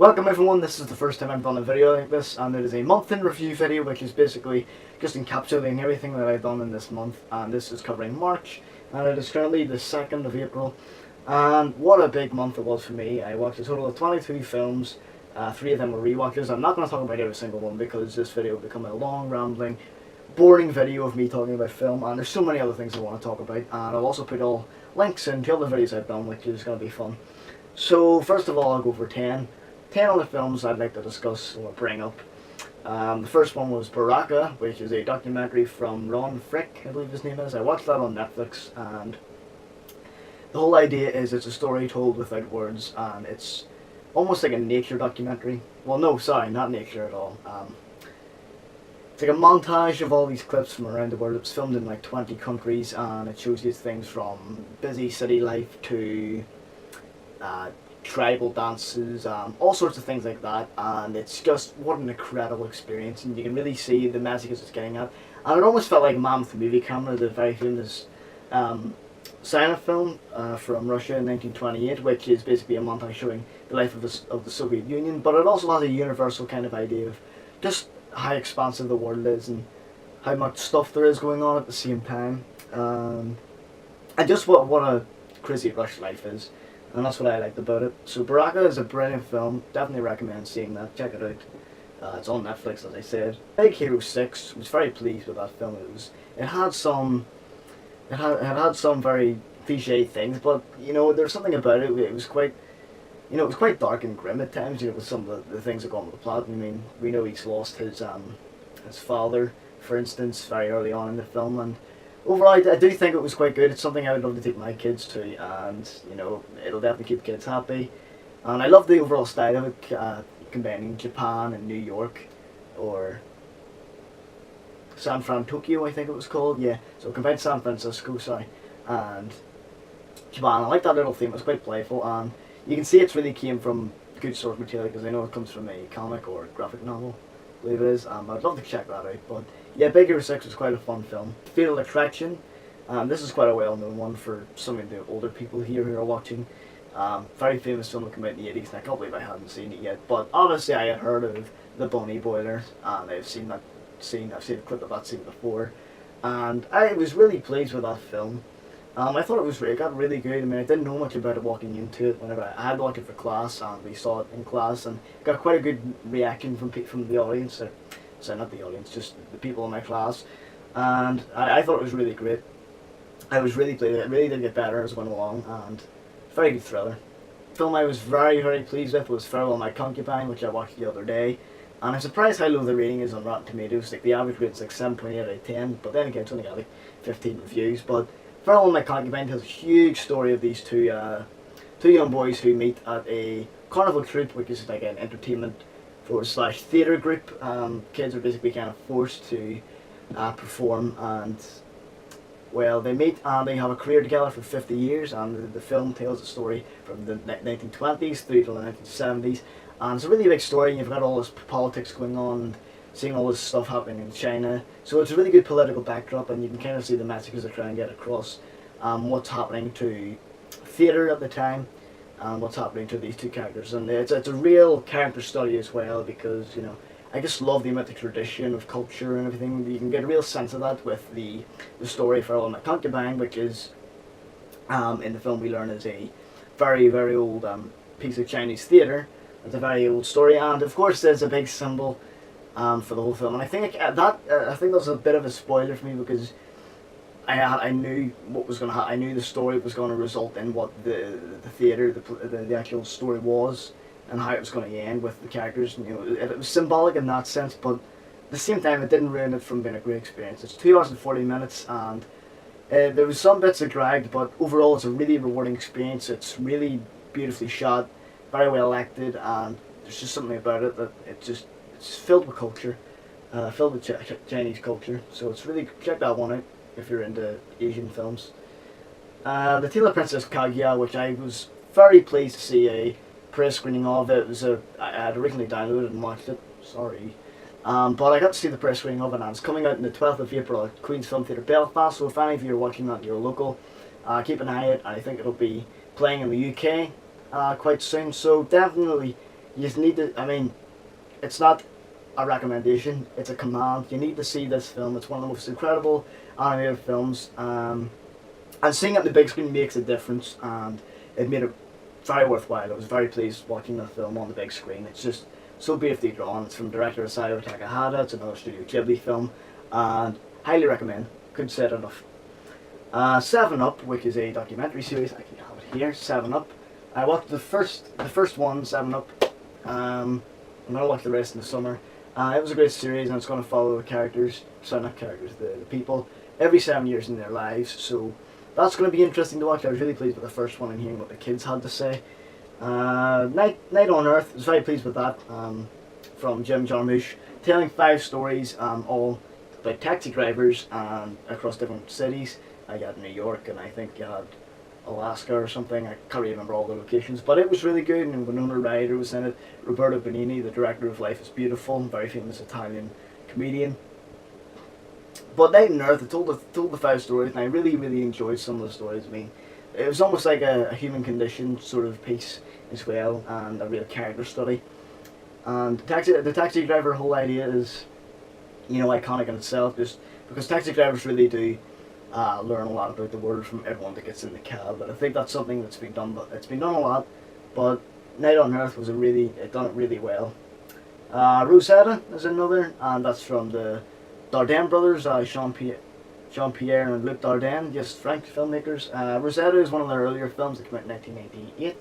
Welcome everyone, this is the first time I've done a video like this, and it is a month in review video, which is basically just encapsulating everything that I've done in this month. And this is covering March, and it is currently the 2nd of April. And what a big month it was for me. I watched a total of 22 films, 3 of them were rewatches. I'm not going to talk about every single one because this video will become a long, rambling, boring video of me talking about film, and there's so many other things I want to talk about. And I'll also put all links into other videos I've done, which is going to be fun. So first of all, I'll go for 10 other films I'd like to discuss or bring up. The first one was Baraka, which is a documentary from Ron Frick, I believe his name is. I watched that on Netflix, and the whole idea is it's a story told without words, and it's almost like a nature documentary. Well, no, sorry, not nature at all. It's like a montage of all these clips from around the world. It was filmed in like 20 countries, and it shows you things from busy city life to tribal dances, all sorts of things like that, and it's just what an incredible experience, and you can really see the messages it's getting at. And it almost felt like Man with the Movie Camera, the very famous silent film from Russia in 1928, which is basically a montage showing the life of the Soviet Union, but it also has a universal kind of idea of just how expansive the world is and how much stuff there is going on at the same time, and just what a crazy rush life is. And that's what I liked about it. So Baraka is a brilliant film. Definitely recommend seeing that. Check it out. It's on Netflix, as I said. Big Hero 6. Was very pleased with that film. It had some very cliche things, but you know, there's something about it. It was quite, you know, it was quite dark and grim at times. You know, with some of the things that go on with the plot. I mean, we know he's lost his father, for instance, very early on in the film, and overall, I do think it was quite good. It's something I would love to take my kids to, and you know, it'll definitely keep kids happy. And I love the overall style of it, combining Japan and New York, or San Fran Tokyo, I think it was called. Yeah, so combined San Francisco, sorry, and Japan. I like that little theme. It was quite playful, and you can see it's really came from good source material because I know it comes from a comic or graphic novel, I believe it is. I'd love to check that out, but yeah, Big Hero 6 was quite a fun film. Fatal Attraction, this is quite a well-known one for some of the older people here who are watching. Very famous film that came out in the 80s, and I can't believe I hadn't seen it yet. But obviously I had heard of the Bunny Boiler, and I've seen a clip of that scene before, and I was really pleased with that film. I thought it got really good. I mean, I didn't know much about it walking into it. Whenever I had to watch it for class, and we saw it in class, and got quite a good reaction from the audience. So not the audience, just the people in my class, and I thought it was really great. I was really pleased. It really did get better as it went along, and very good thriller. The film I was very pleased with was Farewell My Concubine, which I watched the other day, and I'm surprised how low the rating is on Rotten Tomatoes. Like the average rate's like 7.8 out of 10, but then again it's only got like 15 reviews. But Farewell My Concubine tells a huge story of these two young boys who meet at a carnival troupe, which is like an entertainment / theatre group. Kids are basically kind of forced to perform, and well, they meet and they have a career together for 50 years, and the film tells a story from the 1920s through to the 1970s, and it's a really big story. You've got all this politics going on and seeing all this stuff happening in China, so it's a really good political backdrop, and you can kind of see the messages they're trying to get across, what's happening to theatre at the time, and what's happening to these two characters. And it's a real character study as well, because you know, I just love the amount of tradition of culture and everything. You can get a real sense of that with the story for My Concubine, which is in the film we learn is a very old piece of Chinese theatre. It's a very old story, and of course there's a big symbol for the whole film. And I think I think that's a bit of a spoiler for me, because I knew what was going to happen. I knew the story was going to result in what the theatre, the actual story was, and how it was going to end with the characters. You know, it was symbolic in that sense, but at the same time, it didn't ruin it from being a great experience. It's 2 hours and 40 minutes, and there was some bits that dragged, but overall, it's a really rewarding experience. It's really beautifully shot, very well acted, and there's just something about it that it's filled with culture, filled with Chinese culture. So it's really, check that one out if you're into Asian films. The Tila Princess, which I was very pleased to see a press screening of. It was I had originally downloaded and watched it, sorry, but I got to see the press screening of it, and it's coming out on the 12th of April at Queen's Film Theatre Belfast. So if any of you are watching that in your local, keep an eye out. I think it'll be playing in the UK quite soon, so definitely You just need to. I mean, it's not a recommendation; it's a command. You need to see this film. It's one of the most incredible animated films. And seeing it on the big screen makes a difference, and it made it very worthwhile. I was very pleased watching the film on the big screen. It's just so beautifully drawn. It's from director Isao Takahata. It's another Studio Ghibli film, and highly recommend. Couldn't say it enough. Seven Up, which is a documentary series. I can have it here. Seven Up. I watched the first one, Seven Up. I'm gonna watch the rest in the summer. It was a great series, and it's gonna follow the characters. Sorry, not characters. The people every 7 years in their lives. So that's going to be interesting to watch. I was really pleased with the first one and hearing what the kids had to say. Night on Earth, I was very pleased with that, from Jim Jarmusch, telling 5 stories, all about taxi drivers across different cities. I got New York, and I think you had Alaska or something. I can't really remember all the locations, but it was really good, and Winona Ryder was in it. Roberto Benigni, the director of Life is Beautiful, very famous Italian comedian. But Night on Earth, it told the 5 stories, and I really, really enjoyed some of the stories. I mean, it was almost like a human condition sort of piece as well, and a real character study. And the taxi driver whole idea is, iconic in itself, just because taxi drivers really do learn a lot about the world from everyone that gets in the cab. But I think that's something that's been done, but it's been done a lot. But Night on Earth it done it really well. Rosetta is another, and that's from the Dardenne brothers, Jean-Pierre and Luc Dardenne, yes, French filmmakers. Rosetta is one of their earlier films that came out in 1998,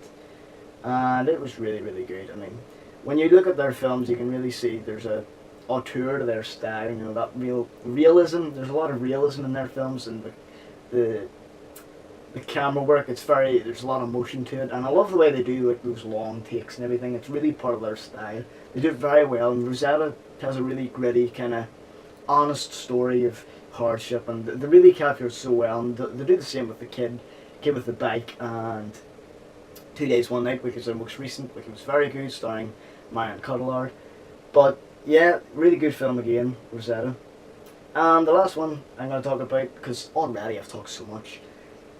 and it was really, really good. I mean, when you look at their films, you can really see there's a auteur to their style, that realism. There's a lot of realism in their films, and the camera work, there's a lot of motion to it, and I love the way they do like those long takes and everything. It's really part of their style. They do it very well, and Rosetta tells a really gritty, kind of honest story of hardship, and they really capture it so well. And they do the same with the kid with the bike, and 2 Days One Night, which is their most recent, which was very good, starring Marion Cotillard. But yeah, really good film again, Rosetta. And the last one I'm going to talk about, because already I've talked so much,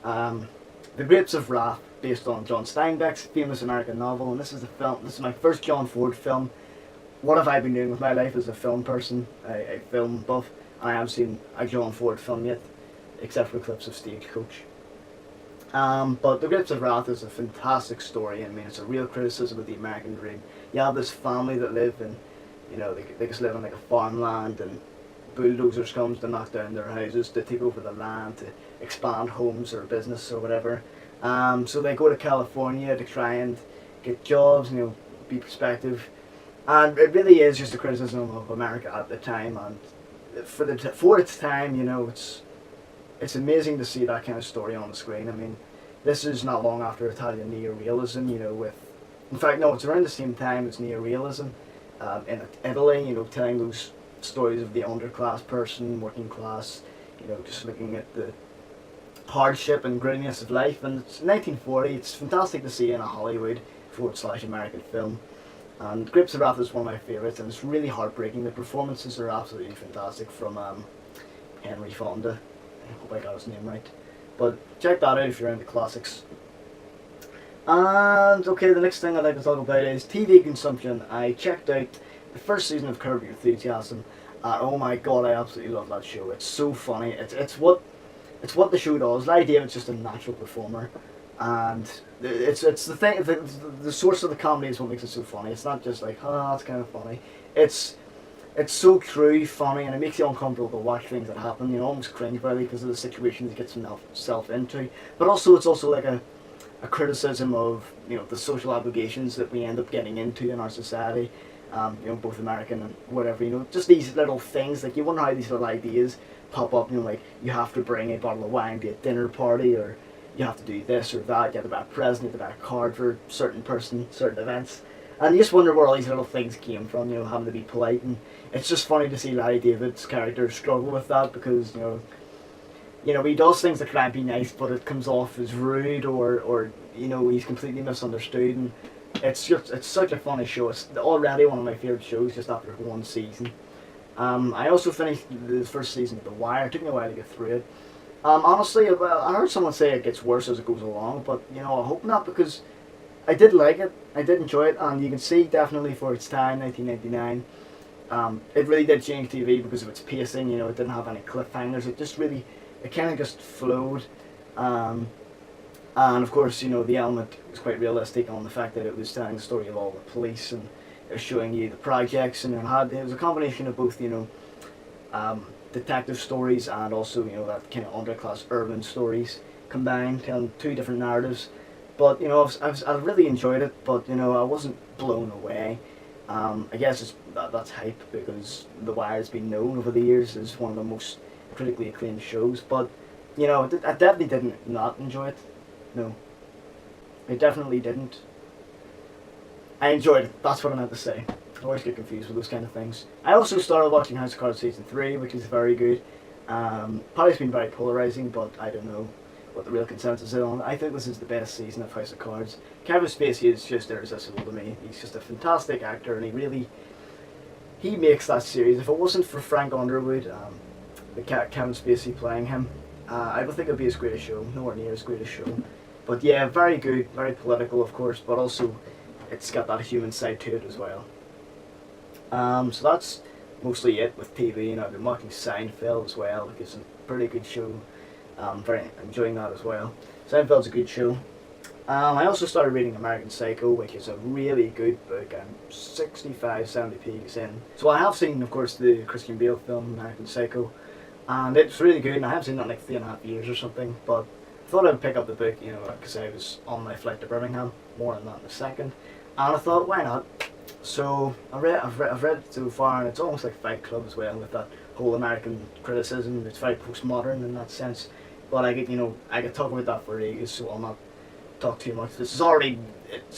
The Grapes of Wrath, based on John Steinbeck's famous American novel, and this is my first John Ford film. What have I been doing with my life as a film person, a film buff? I haven't seen a John Ford film yet, except for clips of Stagecoach. But The Grapes of Wrath is a fantastic story. I mean, it's a real criticism of the American dream. You have this family that live in, they just live on like a farmland, and bulldozers comes to knock down their houses, to take over the land, to expand homes or business or whatever. So they go to California to try and get jobs, be prospective. And it really is just a criticism of America at the time, and for its time, it's amazing to see that kind of story on the screen. I mean, this is not long after Italian neorealism, in fact, no, it's around the same time as neorealism in Italy, telling those stories of the underclass person, working class, just looking at the hardship and grittiness of life. And it's 1940, it's fantastic to see in a Hollywood / American film. And Grapes of Wrath is one of my favourites, and it's really heartbreaking. The performances are absolutely fantastic from Henry Fonda. I hope I got his name right. But check that out if you're into classics. And okay, the next thing I'd like to talk about is TV consumption. I checked out the first season of Curb Your Enthusiasm. Oh my god, I absolutely love that show. It's so funny. It's what the show does. Larry David's just a natural performer. And it's the thing, the source of the comedy is what makes it so funny. It's not just like, it's kind of funny. It's so true, funny, and it makes you uncomfortable to watch things that happen, almost cringe-worthy because of the situations he gets himself into. But also, it's also like a criticism of, the social obligations that we end up getting into in our society, both American and whatever, just these little things, like you wonder how these little ideas pop up, like you have to bring a bottle of wine to a dinner party, or you have to do this or that, you have to buy a present, you have to buy a card for a certain person, certain events. And you just wonder where all these little things came from, having to be polite. And it's just funny to see Larry David's character struggle with that, because, he does things that try and be nice, but it comes off as rude, or he's completely misunderstood. And it's such a funny show. It's already one of my favourite shows just after one season. I also finished the first season of The Wire. It took me a while to get through it. Honestly, I heard someone say it gets worse as it goes along, but I hope not, because I did like it. I did enjoy it, and you can see definitely for its time, 1999. It really did change TV because of its pacing. You know, it didn't have any cliffhangers. It just really, it kind of just flowed. Um, and of course, you know, the element was quite realistic on the fact that it was telling the story of all the police, and it was showing you the projects, and it was a combination of both, you know, detective stories and also, you know, that kind of underclass urban stories combined, telling two different narratives. But you know, I really enjoyed it, but you know, I wasn't blown away. I guess that's hype because The Wire's been known over the years as one of the most critically acclaimed shows. But you know, I definitely didn't not enjoy it. No, I definitely didn't. I enjoyed it. That's what I meant to say. I always get confused with those kind of things. I also started watching House of Cards season 3, which is very good. Probably been very polarizing, but I don't know what the real consensus is on. I think this is the best season of House of Cards. Kevin Spacey is just irresistible to me. He's just a fantastic actor, and he makes that series. If it wasn't for Frank Underwood, Kevin Spacey playing him, I don't think it'd be as great a show. Nowhere near as great a show. But yeah, very good, very political, of course, but also it's got that human side to it as well. So that's mostly it with TV. You know, I've been watching Seinfeld as well, which is a pretty good show. Very enjoying that as well. Seinfeld's a good show. I also started reading American Psycho, which is a really good book. I'm 65, 70 pages in. So I have seen, of course, the Christian Bale film, American Psycho, and it's really good, and I haven't seen that in like 3.5 years or something, but I thought I'd pick up the book, you know, because I was on my flight to Birmingham, more on that in a second, and I thought, why not? So I've read it so far, and it's almost like Fight Club as well, with that whole American criticism. It's very postmodern in that sense, but I get talking about that for ages, so I'll not talk too much. It's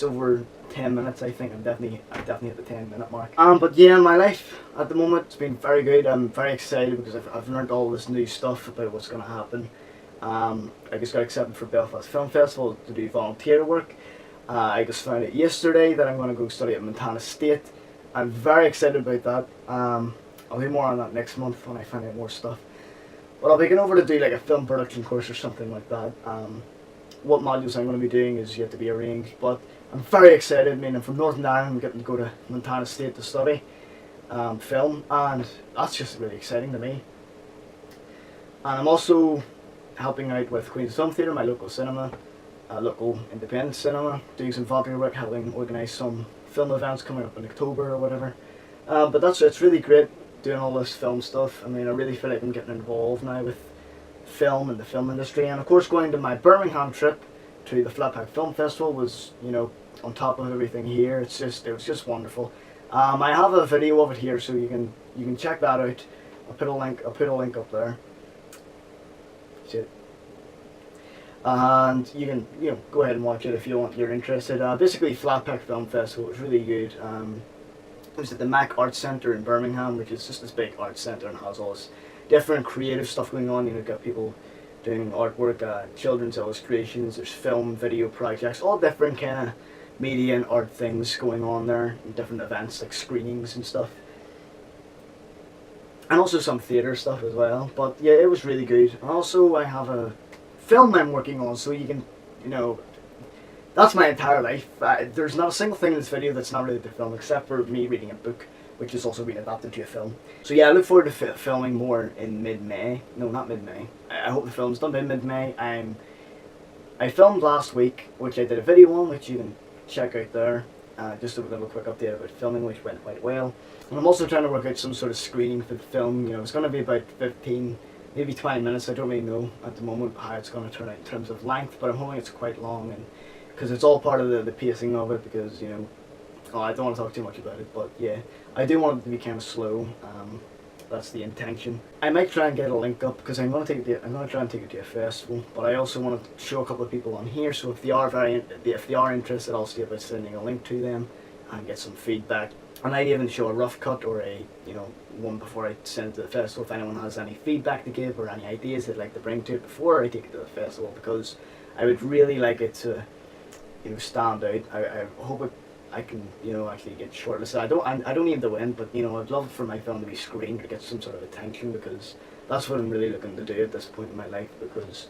over 10 minutes. I think I'm definitely at the 10-minute mark. But yeah, my life at the moment has been very good. I'm very excited because I've learned all this new stuff about what's going to happen. I just got accepted for Belfast Film Festival to do volunteer work. I just found out yesterday that I'm going to go study at Montana State. I'm very excited about that. I'll do more on that next month when I find out more stuff. But I'll be going over to do like a film production course or something like that. What modules I'm going to be doing is yet to be arranged, but I'm very excited. I mean, I'm from Northern Ireland. I'm getting to go to Montana State to study film, and that's just really exciting to me. And I'm also helping out with Queen's Film Theatre, my local cinema, local independent cinema, doing some volunteer work, helping organise some film events coming up in October or whatever. But it's really great doing all this film stuff. I mean, I really feel like I'm getting involved now with film and the film industry, and of course going to my Birmingham trip to the Flatpack Film Festival was, you know, on top of everything here. It was just wonderful. I have a video of it here, so you can check that out. I'll put a link up there. Shit. And you can go ahead and watch it if you're interested. Basically, Flatpack Film Festival was really good. It was at the Mac Arts Centre in Birmingham, which is just this big arts centre and has all this different creative stuff going on. You know, got people doing artwork, children's illustrations, there's film, video projects, all different kind of media and art things going on there, and different events like screenings and stuff. And also some theatre stuff as well. But yeah, it was really good. And also I have a film I'm working on, so you can, you know, that's my entire life. There's not a single thing in this video that's not related to film, except for me reading a book, which has also been adapted to a film. So yeah, I look forward to filming more in mid-May. No, not mid-May. I hope the film's done by mid-May. I filmed last week, which I did a video on, which you can check out there. Just a little quick update about filming, which went quite well. And I'm also trying to work out some sort of screening for the film. You know, it's going to be about 15, maybe 20 minutes. I don't really know at the moment how it's going to turn out in terms of length, but I'm hoping it's quite long, and because it's all part of the pacing of it, because, you know, I don't want to talk too much about it, but yeah, I do want it to be kind of slow. That's the intention. I might try and get a link up, because I'm going to try and take it to a festival, but I also want to show a couple of people on here, so if they are interested, I'll see about sending a link to them and get some feedback. And I'd even show a rough cut or a, you know, one before I send it to the festival, if anyone has any feedback to give or any ideas they'd like to bring to it before I take it to the festival, because I would really like it to, you know, stand out. I hope I can, you know, actually get shortlisted. I don't need to win, but, you know, I'd love for my film to be screened or get some sort of attention, because that's what I'm really looking to do at this point in my life, because,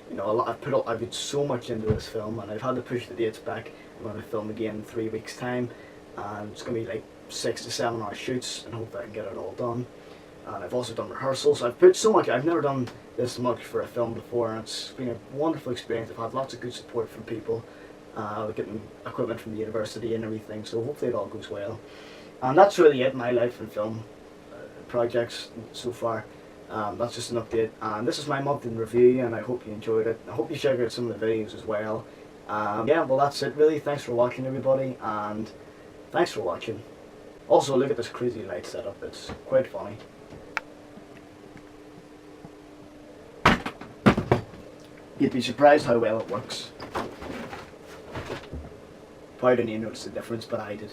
you know, I've put so much into this film, and I've had to push the dates back I'm going to film again in 3 weeks' time, and it's going to be like 6 to 7 hour shoots, and hopefully I can get it all done. And I've also done rehearsals. I've put so much. I've never done this much for a film before, and it's been a wonderful experience. I've had lots of good support from people, getting equipment from the university and everything. So hopefully it all goes well. And that's really it. My life and film projects so far. That's just an update. And this is my month in review, and I hope you enjoyed it. I hope you check out some of the videos as well. Yeah, well that's it really. Thanks for watching, everybody, and thanks for watching. Also, look at this crazy light setup. It's quite funny. You'd be surprised how well it works. Probably didn't even notice the difference, but I did.